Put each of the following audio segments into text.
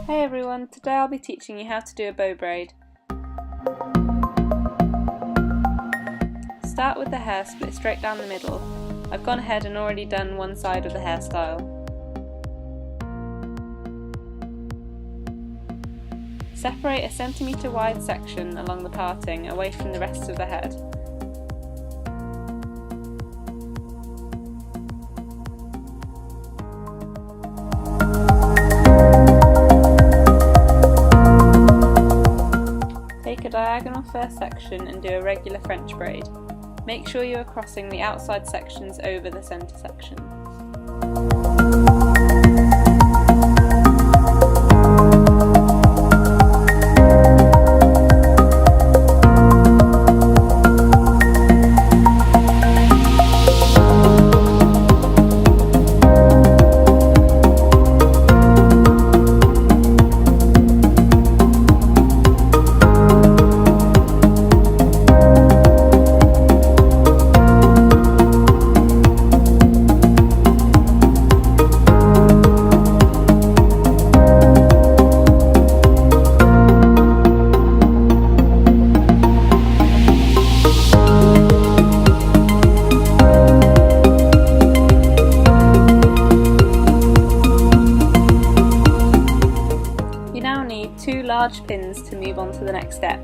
Hey everyone, today I'll be teaching you how to do a bow braid. Start with the hair split straight down the middle. I've gone ahead and already done one side of the hairstyle. Separate a centimetre wide section along the parting away from the rest of the head. Take a diagonal first section and do a regular French braid. Make sure you are crossing the outside sections over the centre section. Two large pins to move on to the next step.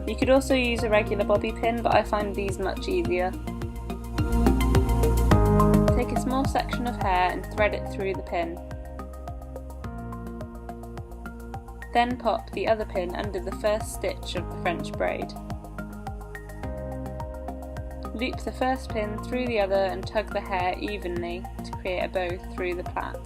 You could also use a regular bobby pin, but I find these much easier. Take a small section of hair and thread it through the pin. Then pop the other pin under the first stitch of the French braid. Loop the first pin through the other and tug the hair evenly to create a bow through the plait.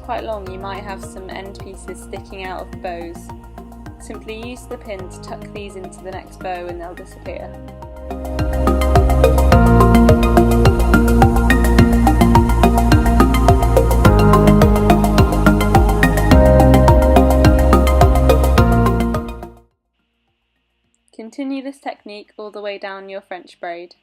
Quite long, you might have some end pieces sticking out of bows. Simply use the pin to tuck these into the next bow and they'll disappear. Continue this technique all the way down your French braid.